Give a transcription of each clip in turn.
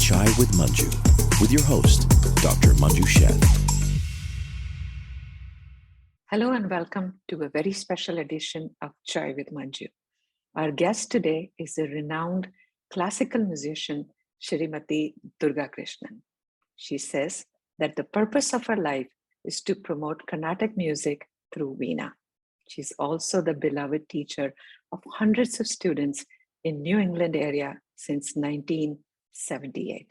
Chai with Manju, with your host, Dr. Manju. Hello and welcome to a very special edition of Chai with Manju. Our guest today is a renowned classical musician, Shrimati Durga Krishnan. She says that the purpose of her life is to promote Carnatic music through Veena. She's also the beloved teacher of hundreds of students in New England area since 1978.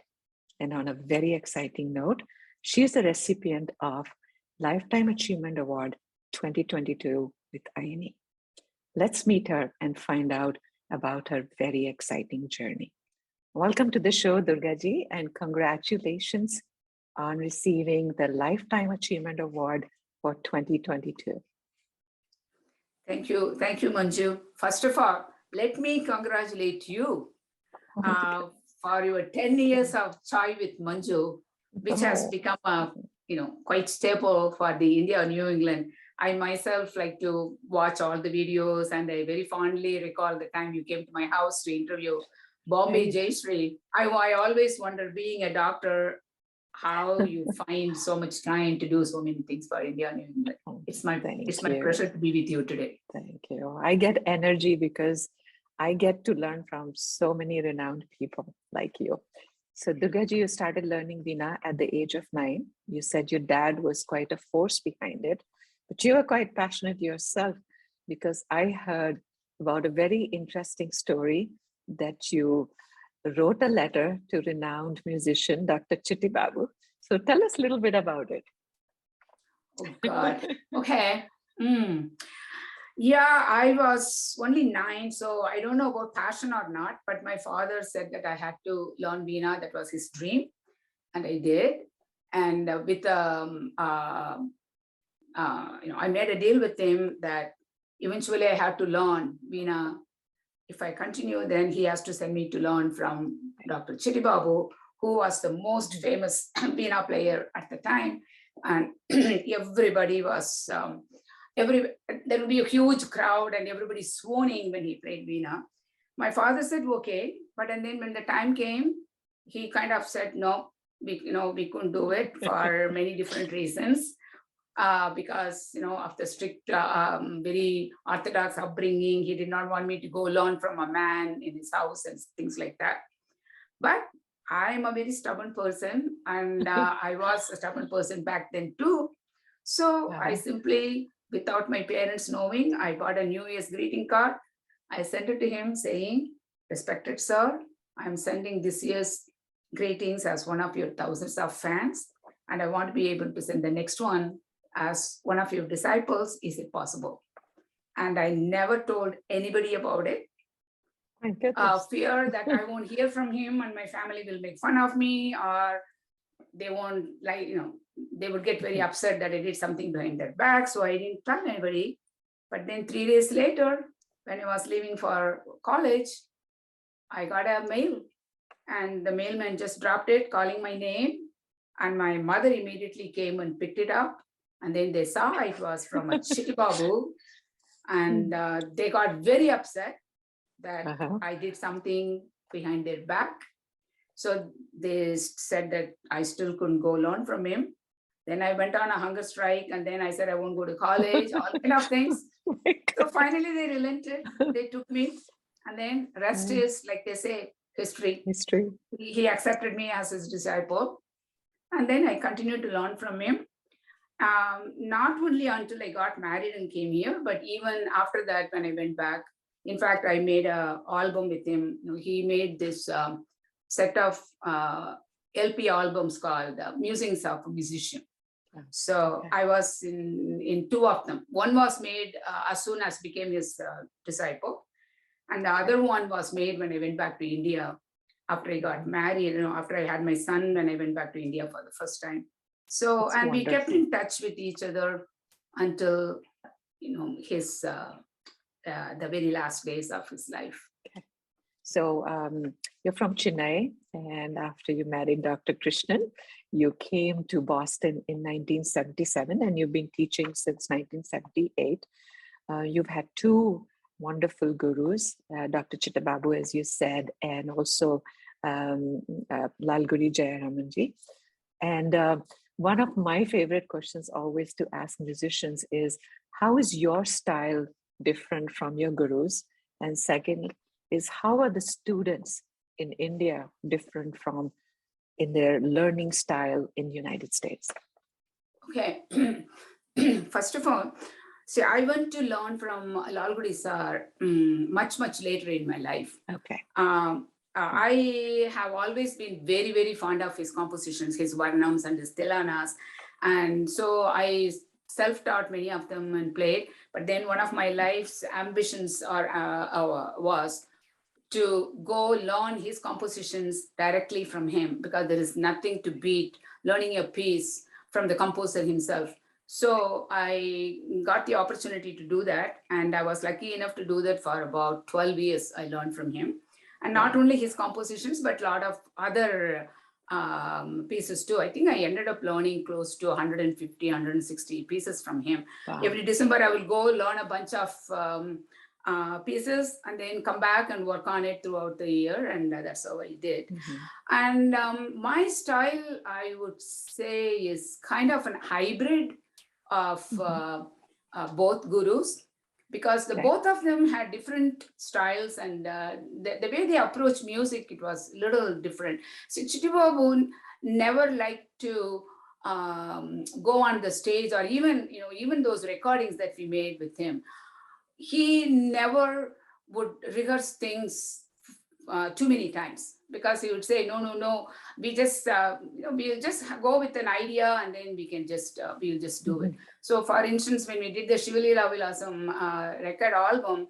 And on a very exciting note, she is the recipient of Lifetime Achievement Award 2022 with INE. Let's meet her and find out about her very exciting journey. Welcome to the show, Durga ji, and congratulations on receiving the Lifetime Achievement Award for 2022. Thank you, Manju. First of all, let me congratulate you for your 10 years of Chai with Manju, which has become a quite staple for the India or New England. I myself like to watch all the videos, and I very fondly recall the time you came to my house to interview Bombay Jayashree. I always wonder, being a doctor, how you find so much time to do so many things for India and New England. It's my pleasure to be with you today. Thank you. I get energy because I get to learn from so many renowned people like you. So Durga ji, you started learning Veena at the age of 9. You said your dad was quite a force behind it, but you were quite passionate yourself, because I heard about a very interesting story that you wrote a letter to renowned musician, Dr. Chitti Babu. So tell us a little bit about it. Oh God. Okay. Yeah, I was only 9, so I don't know about passion or not, but my father said that I had to learn Veena. That was his dream, and I did. And I made a deal with him that eventually I had to learn Veena. If I continue, then he has to send me to learn from Dr. Chitti Babu, who was the most famous Veena player at the time. And everybody was, there would be a huge crowd and everybody swooning when he played Veena. My father said, okay. But and then when the time came, he kind of said, no, we couldn't do it for many different reasons. Because of the strict, very orthodox upbringing, he did not want me to go learn from a man in his house and things like that. But I'm a very stubborn person, and I was a stubborn person back then too. So I simply, without my parents knowing, I bought a New Year's greeting card. I sent it to him saying, "Respected sir, I'm sending this year's greetings as one of your thousands of fans, and I want to be able to send the next one as one of your disciples. Is it possible?" And I never told anybody about it. Fear that I won't hear from him and my family will make fun of me, or they won't they would get very upset that I did something behind their back. So I didn't tell anybody. But then 3 days later, when I was leaving for college, I got a mail, and the mailman just dropped it, calling my name. And my mother immediately came and picked it up. And then they saw it was from a Chitti Babu, and they got very upset that I did something behind their back. So they said that I still couldn't go learn from him. Then I went on a hunger strike, and then I said I won't go to college, all kind of things. So finally they relented. They took me, and then rest is, like they say, history. He accepted me as his disciple, and then I continued to learn from him. Not only until I got married and came here, but even after that, when I went back, in fact, I made an album with him. He made this set of LP albums called Musings of a Musician. So I was in 2 of them. One was made as soon as I became his disciple, and the other one was made when I went back to India after I got married, after I had my son, when I went back to India for the first time. So, that's and wonderful. We kept in touch with each other until, his, the very last days of his life. Okay. So you're from Chennai, and after you married Dr. Krishnan, you came to Boston in 1977, and you've been teaching since 1978. You've had 2 wonderful gurus, Dr. Chitti Babu, as you said, and also Lalguri Jayaramanji. And one of my favorite questions always to ask musicians is, how is your style different from your gurus? And second is, how are the students in India different from in their learning style in the United States? Okay. First of all, see, I went to learn from Lalgudi sir much, much later in my life. Okay. I have always been very, very fond of his compositions, his varnams and his tilanas. And so I self-taught many of them and played. But then one of my life's ambitions was to go learn his compositions directly from him, because there is nothing to beat learning a piece from the composer himself. So I got the opportunity to do that. And I was lucky enough to do that for about 12 years. I learned from him. And not only his compositions, but a lot of other pieces too. I think I ended up learning close to 150, 160 pieces from him. Wow. Every December, I will go learn a bunch of pieces and then come back and work on it throughout the year. And that's how I did. And my style, I would say, is kind of a hybrid of both gurus, because both of them had different styles, and the way they approach music, it was a little different. So Chitti Babu never liked to go on the stage, or even those recordings that we made with him. He never would rehearse things too many times, because he would say, no, we just we'll just go with an idea, and then we can just we'll just do it. So for instance, when we did the Shivalila Vilasam record album,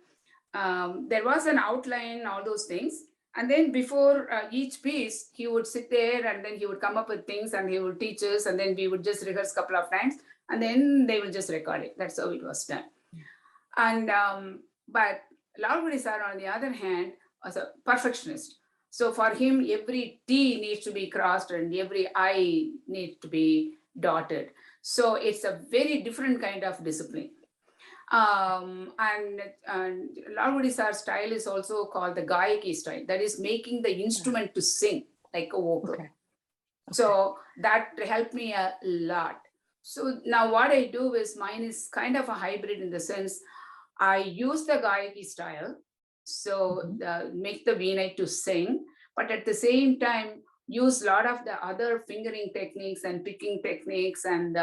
there was an outline, all those things. And then before each piece, he would sit there and then he would come up with things and he would teach us, and then we would just rehearse a couple of times, and then they will just record it. That's how it was done. And but Lalgudi sir, on the other hand, was a perfectionist. So for him, every T needs to be crossed and every I needs to be dotted. So it's a very different kind of discipline. And Lalgudi sir's style is also called the Gayaki style. That is making the instrument to sing like a vocal. Okay. So that helped me a lot. So now what I do is, mine is kind of a hybrid in the sense I use the Gayaki style. So make the Veena to sing, but at the same time, use a lot of the other fingering techniques and picking techniques and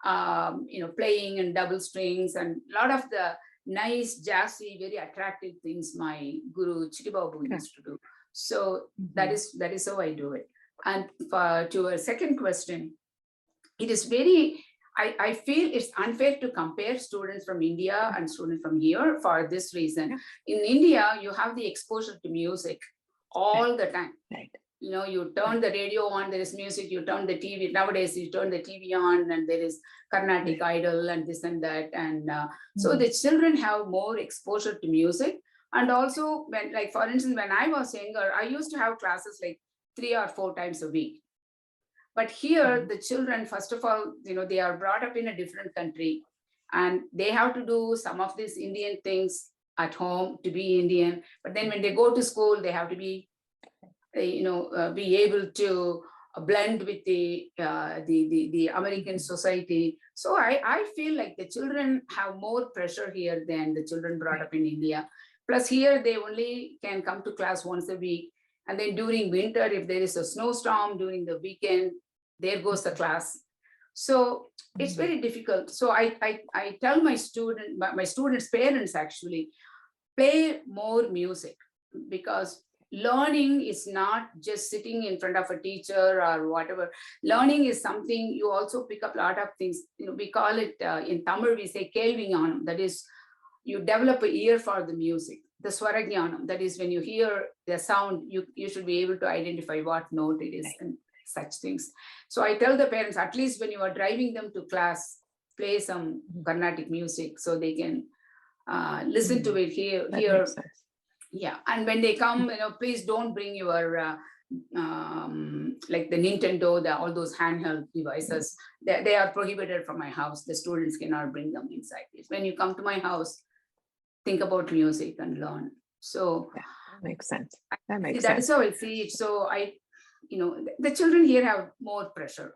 playing and double strings and a lot of the nice, jazzy, very attractive things my guru Chitti Babu used to do. So that is how I do it. And to a second question, it is very, I feel it's unfair to compare students from India and students from here for this reason. In India, you have the exposure to music all the time. Right. You turn the radio on, there is music, you turn the TV, nowadays you turn the TV on and there is Carnatic Idol and this and that. And so the children have more exposure to music. And also, when, like, for instance, when I was younger, I used to have classes like 3 or 4 times a week. But here, the children, first of all, they are brought up in a different country and they have to do some of these Indian things at home to be Indian. But then when they go to school, they have to be, be able to blend with the American society. So I feel like the children have more pressure here than the children brought up in India. Plus here, they only can come to class once a week. And then during winter, if there is a snowstorm during the weekend, there goes the class. So it's very difficult. So I tell my students' parents actually, play more music, because learning is not just sitting in front of a teacher or whatever. Learning is something you also pick up a lot of things. We call it in Tamil, we say kelvinyanam. That is, you develop an ear for the music. The swarajnanam, that is when you hear the sound, you should be able to identify what note it is and such things. So I tell the parents, at least when you are driving them to class, play some Carnatic music so they can listen to it here. Yeah, and when they come, please don't bring your like the Nintendo, all those handheld devices. They are prohibited from my house. The students cannot bring them inside. When you come to my house, think about music and learn. So Yeah, that makes sense. That makes that sense. is how I see it. So the children here have more pressure.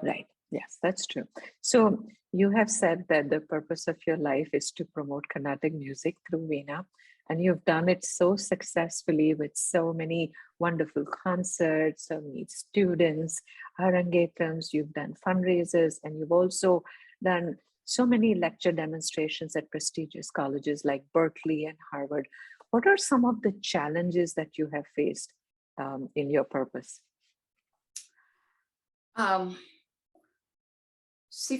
Right. Yes, that's true. So you have said that the purpose of your life is to promote Carnatic music through Veena, and you've done it so successfully with so many wonderful concerts, so many students, arangetams, you've done fundraisers, and you've also done so many lecture demonstrations at prestigious colleges like Berkeley and Harvard. What are some of the challenges that you have faced in your purpose?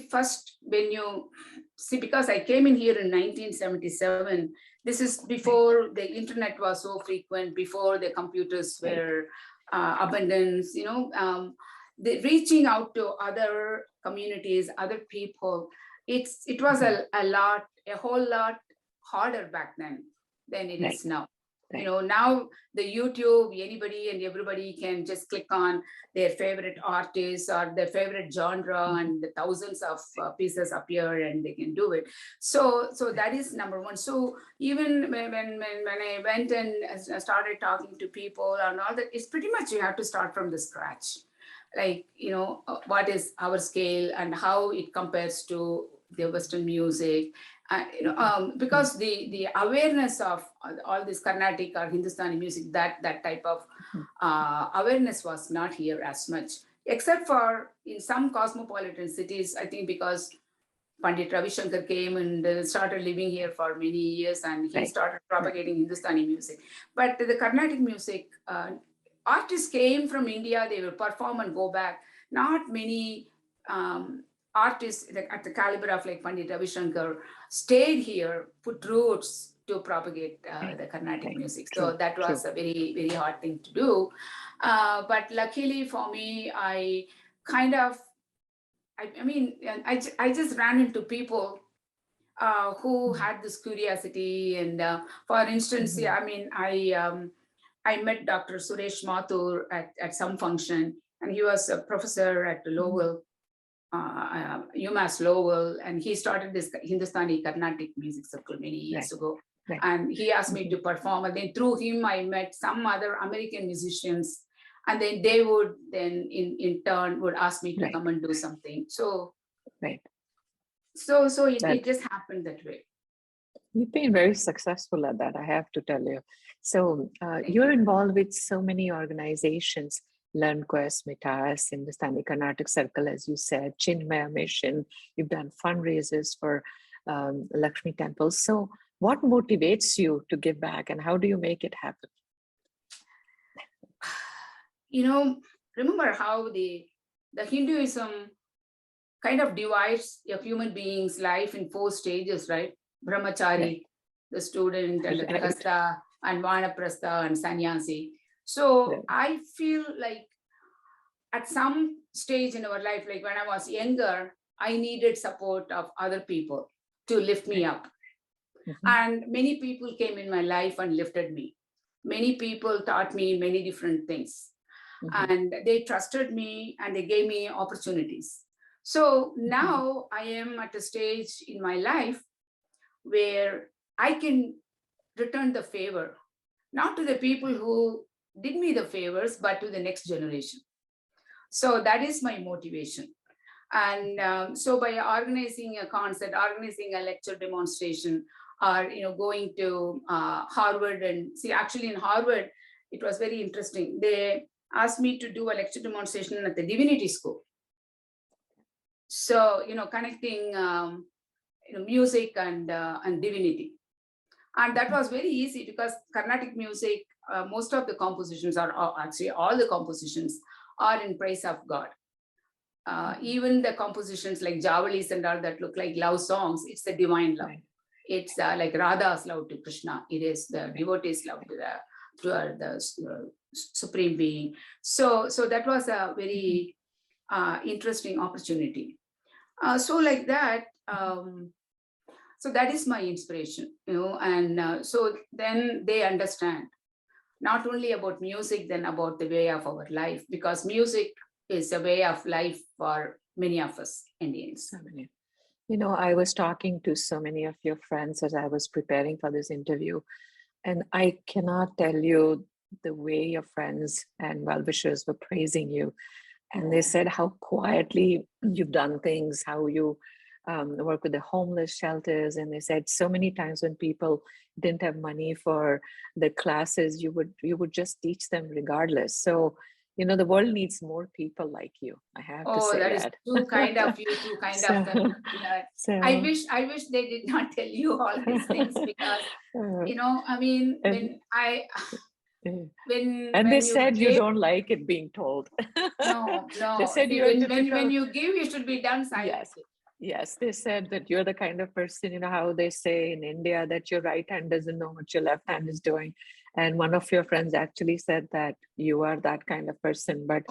First, because I came in here in 1977, this is before the internet was so frequent, before the computers were abundant, the reaching out to other communities, other people, it was a whole lot harder back then than it is now. Right. Now the YouTube, anybody and everybody can just click on their favorite artist or their favorite genre, and the thousands of pieces appear and they can do it. So that is number one. So even when I went and started talking to people and all that, it's pretty much you have to start from the scratch. Like, what is our scale and how it compares to the Western music. Because the awareness of all this Carnatic or Hindustani music, that type of awareness was not here as much, except for in some cosmopolitan cities, I think, because Pandit Ravi Shankar came and started living here for many years, and he started propagating Hindustani music. But the Carnatic music, artists came from India, they will perform and go back. Not many artists at the caliber of like Pandit Ravi Shankar stayed here, put roots to propagate the Carnatic music. So that was a very, very hard thing to do. But luckily for me, I just ran into people who had this curiosity. And for instance, I met Dr. Suresh Mathur at some function, and he was a professor at Lowell. UMass Lowell, and he started this Hindustani Carnatic music circle many years ago. And he asked me to perform, and then through him I met some other American musicians, and then they would then in turn would ask me to come and do something. So it just happened that way. You've been very successful at that, I have to tell you. So you're involved with so many organizations, LearnQuest, Mitas, Hindustani Carnatic Circle, as you said, Chinmaya Mission. You've done fundraisers for Lakshmi temples. So what motivates you to give back, and how do you make it happen? Remember how the Hinduism kind of divides a human being's life in 4 stages, right? Brahmachari, the student, and the Grihastha, and Vanaprastha, and Sannyasi. So I feel like at some stage in our life, like when I was younger, I needed support of other people to lift me up. And many people came in my life and lifted me. Many people taught me many different things. And they trusted me and they gave me opportunities. So now I am at a stage in my life where I can return the favor, not to the people who did me the favors, but to the next generation. So that is my motivation. And so by organizing a concert, organizing a lecture demonstration, or going to Harvard, and see, actually in Harvard, it was very interesting. They asked me to do a lecture demonstration at the Divinity School. So, connecting music and divinity. And that was very easy because Carnatic music, most of the compositions actually all the compositions are in praise of God. Even the compositions like Javalis and all that look like love songs, it's the divine love. It's like Radha's love to Krishna. It is the devotee's love to you are the supreme being. So that was a very interesting opportunity. So like that, so that is my inspiration, and so then they understand not only about music, then about the way of our life, because music is a way of life for many of us Indians. I was talking to so many of your friends as I was preparing for this interview, and I cannot tell you the way your friends and well-wishers were praising you. And they said how quietly you've done things, how you work with the homeless shelters. And they said so many times when people didn't have money for the classes, you would just teach them regardless. So, the world needs more people like you. I have to say that is too kind of you, too kind of them. I wish they did not tell you all these things, because I mean, when they said you don't like it being told. No. They said when you give, you should be done silently. Yes, they said that you're the kind of person, how they say in India that your right hand doesn't know what your left hand is doing. And one of your friends actually said that you are that kind of person. But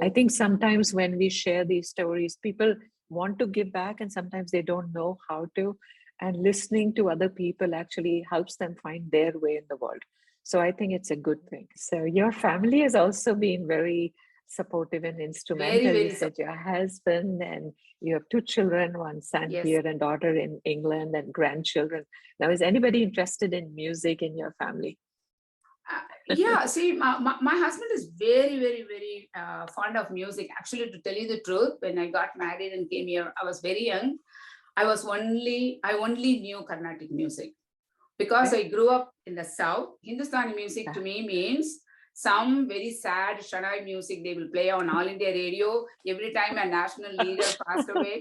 I think sometimes when we share these stories, people want to give back and sometimes they don't know how to. And listening to other people actually helps them find their way in the world. So I think it's a good thing. So your family has also been very supportive and instrumental. Very, very you said your husband, and you have 2 children, one son Yes. here and daughter in England, and grandchildren. Now, is anybody interested in music in your family? Yeah, see, my husband is very, very, very fond of music. Actually, to tell you the truth, when I got married and came here, I was very young. I only knew Carnatic music, because I grew up in the South. Hindustani music to me means some very sad Shadai music they will play on All India Radio every time a national leader passed away.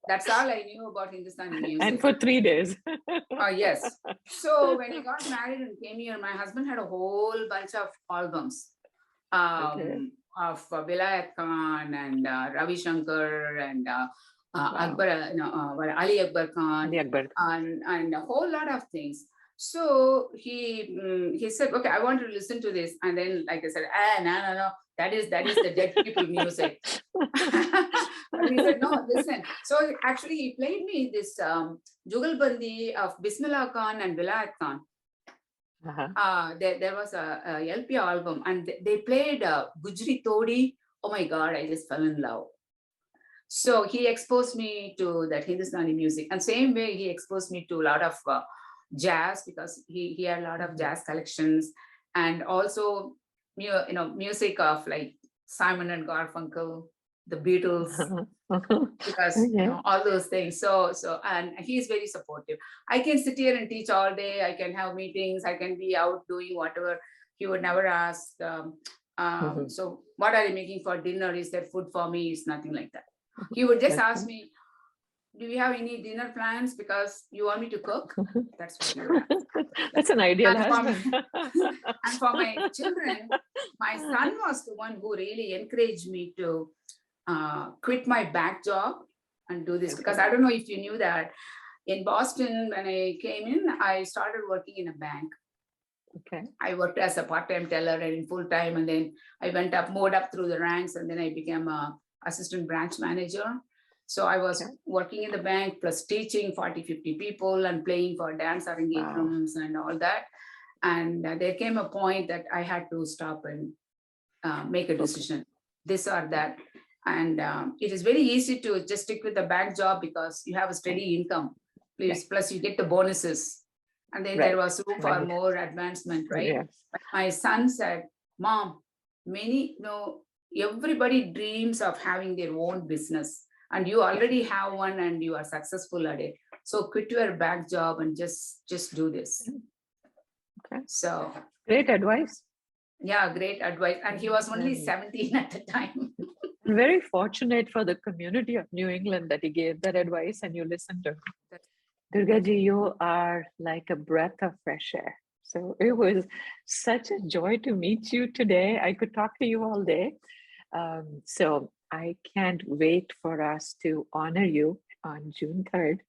That's all I knew about Hindustani music. And for 3 days. Yes. So when I got married and came here, my husband had a whole bunch of albums of Vilayat Khan and Ravi Shankar and Akbar, Ali Akbar Khan, and a whole lot of things. So he said, okay, I want to listen to this. And then, like I said, no, that is the dead people music. And he said, no, listen. So actually he played me this Jugalbandi of Bismillah Khan and Vilayat Khan. There was a LP album, and they played Gujri Todi. Oh my God, I just fell in love. So he exposed me to that Hindustani music, and same way he exposed me to a lot of jazz, because he had a lot of jazz collections, and also music of like Simon and Garfunkel, the Beatles, because all those things. So and he's very supportive. I can sit here and teach all day. I can have meetings. I can be out doing whatever. He would never ask. So what are you making for dinner? Is there food for me? It's nothing like that. He would just ask me, do we have any dinner plans because you want me to cook? That's what you ask. That's an ideal husband. And for my children, my son was the one who really encouraged me to quit my back job and do this, because I don't know if you knew that in Boston, when I came in, I started working in a bank. Okay. I worked as a part-time teller and in full-time, and then I moved up through the ranks, and then I became a assistant branch manager. So I was working in the bank plus teaching 40-50 people and playing for dance arrangements and all that. And there came a point that I had to stop and make a decision, this or that. And it is very easy to just stick with the bank job because you have a steady income, plus you get the bonuses. And then there was room for more advancement, right? Yes. But my son said, Mom, everybody dreams of having their own business, and you already have one and you are successful at it. So quit your back job and just do this. Okay. So great advice. Yeah, great advice. And he was only 17 at the time. Very fortunate for the community of New England that he gave that advice and you listened to him. Durga ji, you are like a breath of fresh air. So it was such a joy to meet you today. I could talk to you all day. So I can't wait for us to honor you on June 3rd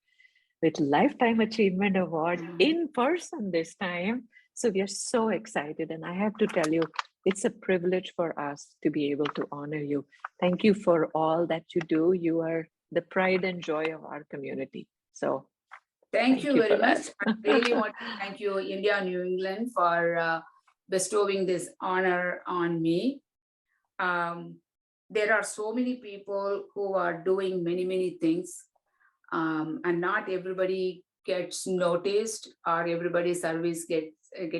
with Lifetime Achievement Award in person this time. So we are so excited, and I have to tell you, it's a privilege for us to be able to honor you. Thank you for all that you do. You are the pride and joy of our community. So Thank you very for much. that. I really want to thank you, India, New England, for bestowing this honor on me. There are so many people who are doing many, many things, and not everybody gets noticed, or everybody's service get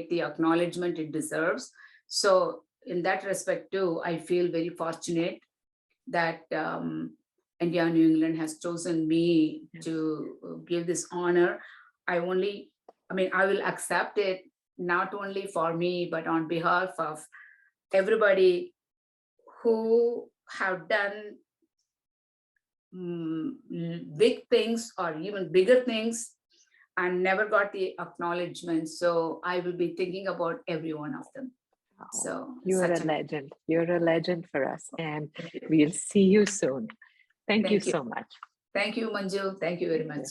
the acknowledgement it deserves. So in that respect too, I feel very fortunate that India, New England has chosen me to give this honor. I will accept it not only for me, but on behalf of everybody who have done big things or even bigger things and never got the acknowledgement. So I will be thinking about every one of them. So you're a legend. You're a legend for us, and we'll see you soon. Thank you so much. Thank you, Manju. Thank you very much.